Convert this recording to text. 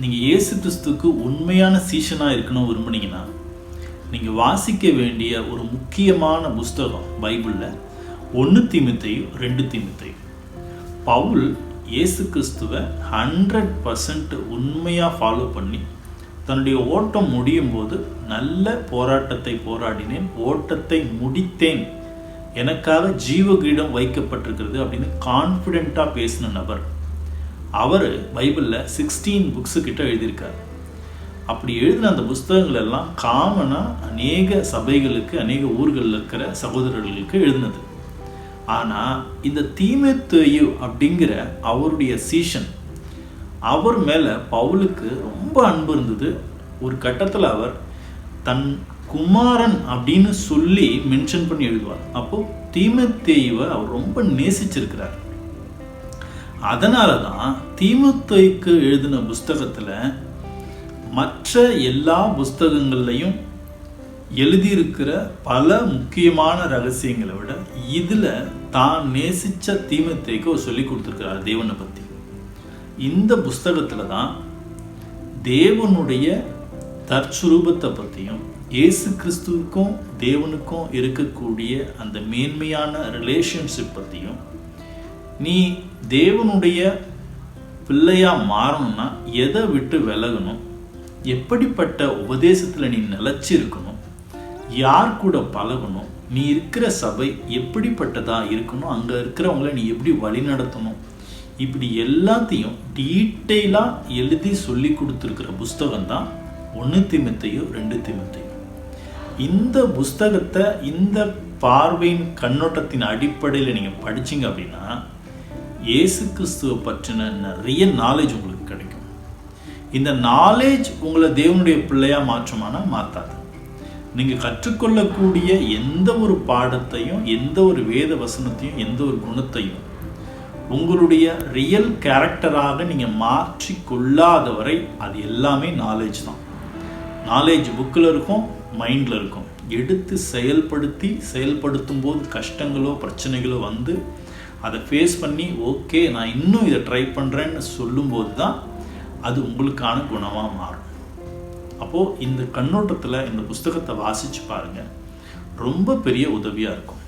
நீங்கள் இயேசு கிறிஸ்துவுக்கு உண்மையான சீஷனாக இருக்கணும் விரும்புனீங்கன்னா நீங்கள் வாசிக்க வேண்டிய ஒரு முக்கியமான புஸ்தகம் பைபிளில் 1 தீமோத்தேயு 2 தீமோத்தேயு. பவுல் இயேசு கிறிஸ்துவை 100% உண்மையாக ஃபாலோ பண்ணி தன்னுடைய ஓட்டம் முடியும் போது நல்ல போராட்டத்தை போராடினேன், ஓட்டத்தை முடித்தேன், எனக்காக ஜீவகிரீடம் வைக்கப்பட்டிருக்கிறது அப்படின்னு கான்ஃபிடென்ட்டாக பேசின நபர். அவர் பைபிளில் 16 புக்ஸு கிட்ட எழுதியிருக்கார். அப்படி எழுதின அந்த புஸ்தகங்கள் எல்லாம் காமனாக அநேக சபைகளுக்கு, அநேக ஊர்களில் இருக்கிற சகோதரர்களுக்கு எழுதினது. ஆனால் இந்த தீமோத்தேயு அப்படிங்கிற அவருடைய சீஷன், அவர் மேலே பவுலுக்கு ரொம்ப அன்பு இருந்தது. ஒரு கட்டத்தில் அவர் தன் குமாரன் அப்படின்னு சொல்லி மென்ஷன் பண்ணி எழுதுவார். அப்போது தீமோத்தேயுவை அவர் ரொம்ப நேசிச்சிருக்கிறார். அதனால தான் தீமோத்தேயுக்கு எழுதின புஸ்தகத்தில் மற்ற எல்லா புஸ்தகங்கள்லையும் எழுதியிருக்கிற பல முக்கியமான ரகசியங்களை விட இதில் தான் நேசித்த தீமோத்தேயுக்கு அவர் சொல்லி கொடுத்துருக்கிறார் தேவனை பற்றி. இந்த புஸ்தகத்தில் தான் தேவனுடைய தற்சுரூபத்தை பற்றியும் இயேசு கிறிஸ்துவுக்கும் தேவனுக்கும் இருக்கக்கூடிய அந்த மேன்மையான ரிலேஷன்ஷிப் பற்றியும், நீ தேவனுடைய பிள்ளையாக மாறணும்னா எதை விட்டு விலகணும், எப்படிப்பட்ட உபதேசத்தில் நீ நிலச்சி இருக்கணும், யார் கூட பழகணும், நீ இருக்கிற சபை எப்படிப்பட்டதாக இருக்கணும், அங்கே இருக்கிறவங்கள நீ எப்படி வழி நடத்தணும், இப்படி எல்லாத்தையும் டீட்டெயிலாக எழுதி சொல்லி கொடுத்துருக்கிற புஸ்தகம் தான் 1 தீமோத்தேயு 2 தீமோத்தேயு. இந்த புஸ்தகத்தை இந்த பார்வையின் கண்ணோட்டத்தின் அடிப்படையில் நீங்கள் படிச்சிங்க அப்படின்னா இயேசு கிறிஸ்துவை பற்றின நிறைய நாலேஜ் உங்களுக்கு கிடைக்கும். இந்த நாலேஜ் உங்களை தேவனுடைய பிள்ளையாக மாற்றுமானா மாற்றாது. நீங்கள் கற்றுக்கொள்ளக்கூடிய எந்த ஒரு பாடத்தையும், எந்த ஒரு வேத வசனத்தையும், எந்த ஒரு குணத்தையும் உங்களுடைய ரியல் கேரக்டராக நீங்கள் மாற்றி கொள்ளாதவரை அது எல்லாமே நாலேஜ் தான். நாலேஜ் புக்கில் இருக்கும், மைண்டில் இருக்கும். எடுத்து செயல்படுத்தும் போது கஷ்டங்களோ பிரச்சனைகளோ வந்து அதை ஃபேஸ் பண்ணி ஓகே நான் இன்னும் இதை ட்ரை பண்ணுறேன்னு சொல்லும்போது தான் அது உங்களுக்கான குணமாக மாறும். அப்போது இந்த கண்ணோட்டத்தில் இந்த புஸ்தகத்தை வாசித்து பாருங்கள், ரொம்ப பெரிய உதவியாக இருக்கும்.